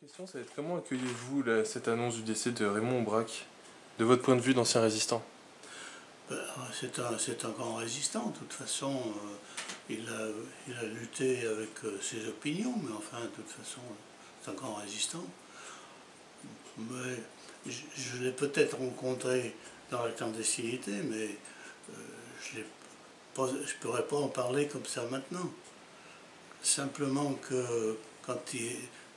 Question, ça va être comment accueillez-vous cette annonce du décès de Raymond Aubrac, de votre point de vue d'ancien résistant? Ben, c'est un grand résistant, de toute façon, il a lutté avec ses opinions, mais enfin, de toute façon, c'est un grand résistant. Mais je l'ai peut-être rencontré dans la clandestinité, mais je ne pourrais pas en parler comme ça maintenant. Simplement que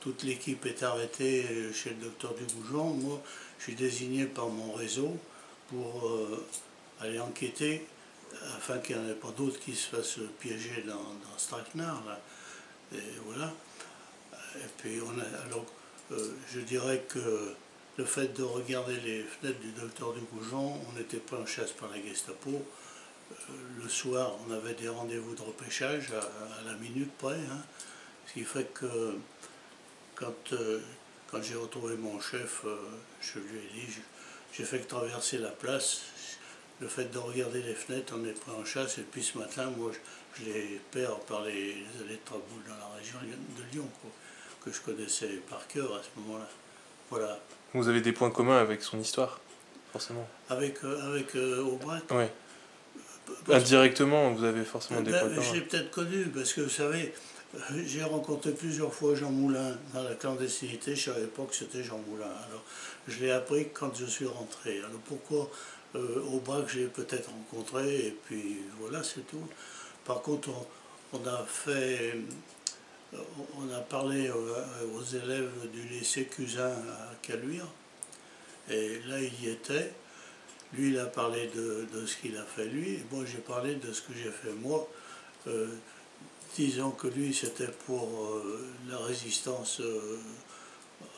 toute l'équipe est arrêtée chez le docteur Dugoujon, moi, je suis désigné par mon réseau pour aller enquêter afin qu'il n'y en ait pas d'autres qui se fassent piéger dans ce traquenard là. Et voilà. Et puis je dirais que le fait de regarder les fenêtres du docteur Dugoujon, on n'était pas en chasse par la Gestapo. Le soir, on avait des rendez-vous de repêchage à la minute près, hein. Ce qui fait que quand j'ai retrouvé mon chef, je lui ai dit, j'ai fait que traverser la place. Le fait de regarder les fenêtres, on est pris en chasse. Et puis ce matin, moi, je les perds par les allées de Traboul dans la région de Lyon, quoi, que je connaissais par cœur à ce moment-là. Voilà. Vous avez des points communs avec son histoire, forcément. Avec Aubrac. Oui. Indirectement, vous avez forcément des points Je communs. l'ai peut-être connu, parce que vous savez, j'ai rencontré plusieurs fois Jean Moulin dans la clandestinité. Je ne savais pas que c'était Jean Moulin. Alors, je l'ai appris quand je suis rentré. Alors pourquoi Aubrac, je l'ai peut-être rencontré, et puis voilà, c'est tout. Par contre, on a parlé aux élèves du lycée Cusin à Caluire, et là, il y était. Lui, il a parlé de ce qu'il a fait lui, et moi, j'ai parlé de ce que j'ai fait moi. Euh, Disons que lui, c'était pour la résistance,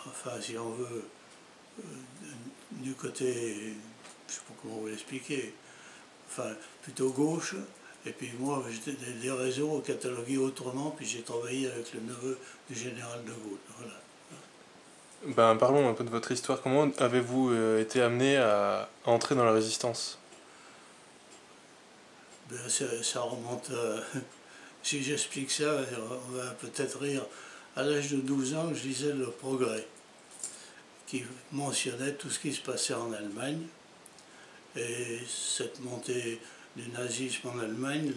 enfin, si on veut, euh, du côté, je ne sais pas comment vous l'expliquer, enfin, plutôt gauche. Et puis moi, j'étais des réseaux catalogués autrement, puis j'ai travaillé avec le neveu du général de Gaulle. Voilà. Ben, parlons un peu de votre histoire. Comment avez-vous été amené à entrer dans la résistance? Ben, ça remonte à, si j'explique ça, on va peut-être rire. À l'âge de 12 ans, je lisais Le Progrès, qui mentionnait tout ce qui se passait en Allemagne. Et cette montée du nazisme en Allemagne,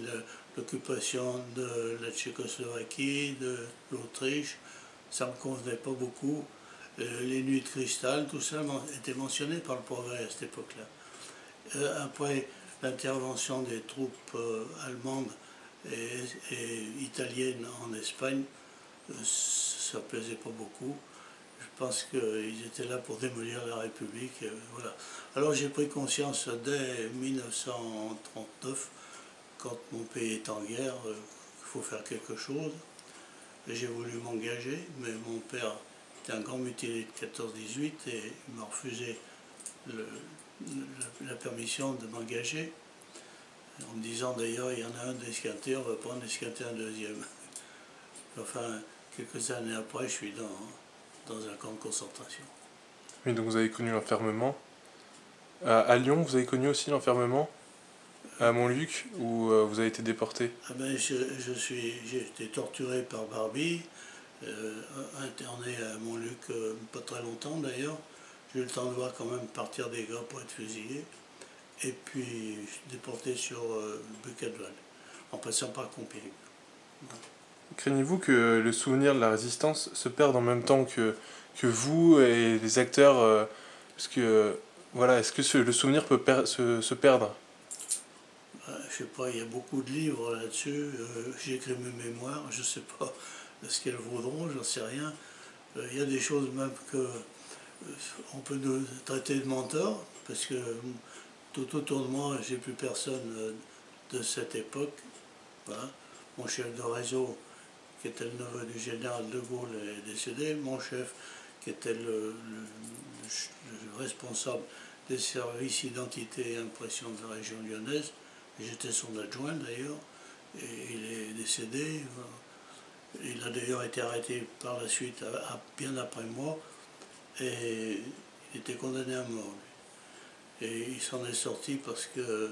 l'occupation de la Tchécoslovaquie, de l'Autriche, ça ne me convenait pas beaucoup. Les nuits de cristal, tout ça était mentionné par le Progrès à cette époque-là. Après l'intervention des troupes allemandes et italiennes en Espagne, ça ne plaisait pas beaucoup. Je pense qu'ils étaient là pour démolir la République. Voilà. Alors j'ai pris conscience dès 1939, quand mon pays est en guerre, qu'il faut faire quelque chose. J'ai voulu m'engager, mais mon père était un grand mutilé de 14-18 et il m'a refusé la permission de m'engager, en me disant d'ailleurs, il y en a un d'esquinté, on va prendre esquinter un deuxième. Enfin, quelques années après, je suis dans un camp de concentration. Oui, donc vous avez connu l'enfermement. À Lyon, vous avez connu aussi l'enfermement? À Montluc, où vous avez été déporté? Ah ben, j'ai été torturé par Barbie, interné à Montluc pas très longtemps d'ailleurs. J'ai eu le temps de voir quand même partir des gars pour être fusillés. Et puis je suis déporté sur Buchenwald, en passant par Compiègne. Craignez-vous que le souvenir de la résistance se perde en même temps que vous et les acteurs parce que, voilà, est-ce que le souvenir peut se perdre? Je sais pas, il y a beaucoup de livres là-dessus. J'ai écrit mes mémoires, je sais pas ce qu'elles vaudront, j'en sais rien. Il y a des choses même que on peut nous traiter de menteurs, parce que tout autour de moi, j'ai plus personne de cette époque. Voilà. Mon chef de réseau, qui était le neveu du général de Gaulle, est décédé. Mon chef, qui était le responsable des services identité et impression de la région lyonnaise, j'étais son adjoint d'ailleurs, et il est décédé. Il a d'ailleurs été arrêté par la suite, bien après moi, et il était condamné à mort. Et il s'en est sorti parce que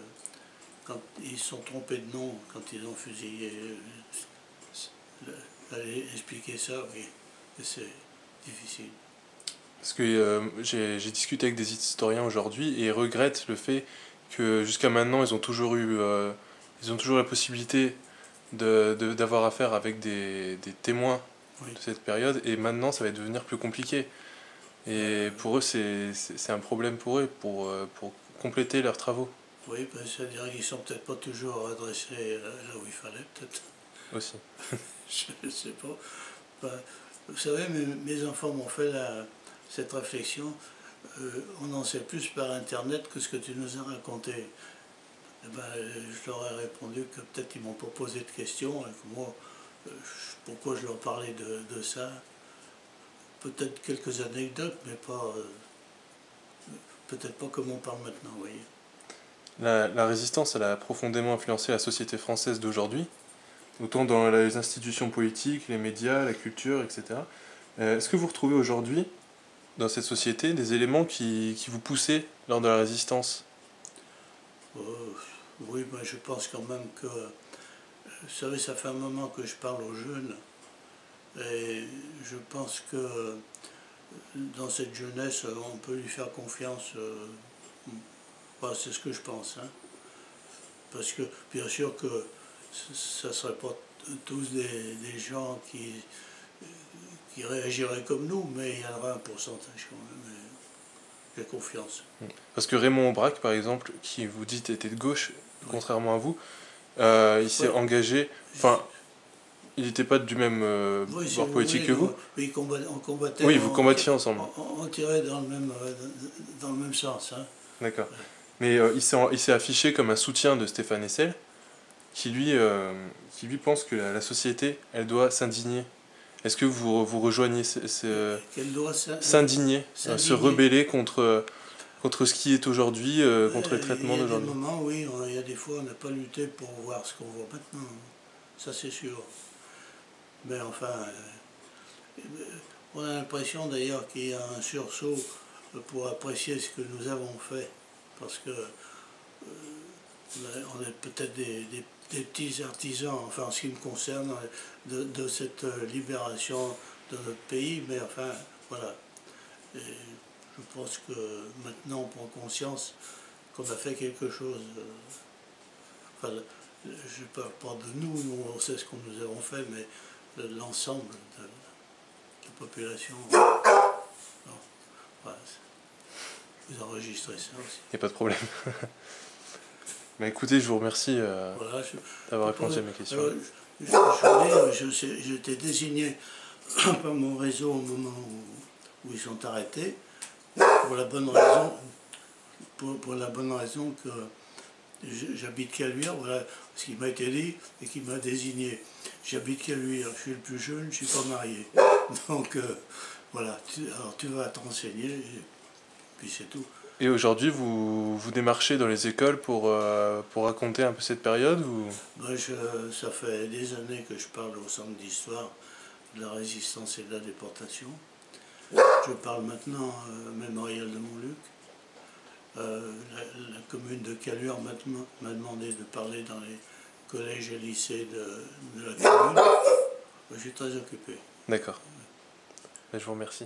quand ils se sont trompés de nom, quand ils ont fusillé, allez expliquer ça, oui, c'est difficile. Parce que j'ai discuté avec des historiens aujourd'hui et ils regrettent le fait que jusqu'à maintenant ils ont toujours la possibilité d'avoir affaire avec des témoins Oui. de cette période et maintenant ça va devenir plus compliqué. Et pour eux c'est un problème pour eux pour compléter leurs travaux Oui, ben, c'est-à-dire qu'ils sont peut-être pas toujours adressés là où il fallait, peut-être. aussi. Je ne sais pas. Ben, vous savez, mes enfants m'ont fait cette réflexion. On en sait plus par Internet que ce que tu nous as raconté. Eh ben, je leur ai répondu que peut-être ils m'ont pas posé de questions et que moi, pourquoi je leur parlais de ça. Peut-être quelques anecdotes, mais pas, peut-être pas comme on parle maintenant, vous voyez. La résistance elle a profondément influencé la société française d'aujourd'hui, autant dans les institutions politiques, les médias, la culture, etc. Est-ce que vous retrouvez aujourd'hui dans cette société des éléments qui vous poussaient lors de la résistance? Euh, oui, ben, je pense quand même que, vous savez, ça fait un moment que je parle aux jeunes, et je pense que dans cette jeunesse, on peut lui faire confiance. Bah, c'est ce que je pense. Hein. Parce que, bien sûr que ça ne serait pas tous des gens qui réagiraient comme nous, mais il y en aura un pourcentage quand même. J'ai confiance. Parce que Raymond Aubrac, par exemple, qui vous dit était de gauche, Oui. contrairement à vous, il s'est Oui. engagé. Enfin, il n'était pas du même Oui, si bord vous politique voulez, que vous. oui, on combattait, Oui, vous combattiez ensemble. on tirait dans le même sens. Hein. D'accord. Mais il s'est affiché comme un soutien de Stéphane Hessel, qui lui pense que la société, elle doit s'indigner. Est-ce que vous rejoignez Qu'elle doit s'indigner, se s'indigner. rebeller contre ce qui est aujourd'hui, contre les Il traitements y a des d'aujourd'hui? moments, oui, il y a des fois, on n'a pas lutté pour voir ce qu'on voit maintenant. Ça, c'est sûr. Mais enfin, on a l'impression d'ailleurs qu'il y a un sursaut pour apprécier ce que nous avons fait. Parce que on est peut-être des petits artisans, enfin en ce qui me concerne, de cette libération de notre pays. Mais enfin, voilà. Et je pense que maintenant on prend conscience qu'on a fait quelque chose. Enfin, je ne parle pas de nous, on sait ce que nous avons fait, mais l'ensemble de la population. Bon, voilà, vous enregistrez ça aussi. Il n'y a pas de problème. Bah écoutez, je vous remercie Voilà, d'avoir répondu à mes questions. alors, j'étais désigné par mon réseau au moment où ils sont arrêtés, pour la bonne raison, pour la bonne raison que j'habite Caluire, voilà ce qui m'a été dit et qui m'a désigné. J'habite Caluire, je suis le plus jeune, je ne suis pas marié. Donc voilà, alors tu vas te renseigner et puis c'est tout. Et aujourd'hui, vous démarchez dans les écoles pour raconter un peu cette période ou... Moi, ça fait des années que je parle au centre d'histoire de la résistance et de la déportation. Je parle maintenant au mémorial de Montluc. La commune de Caluire m'a demandé de parler dans les collèges et lycées de la commune. Je suis très occupé. D'accord. Je vous remercie.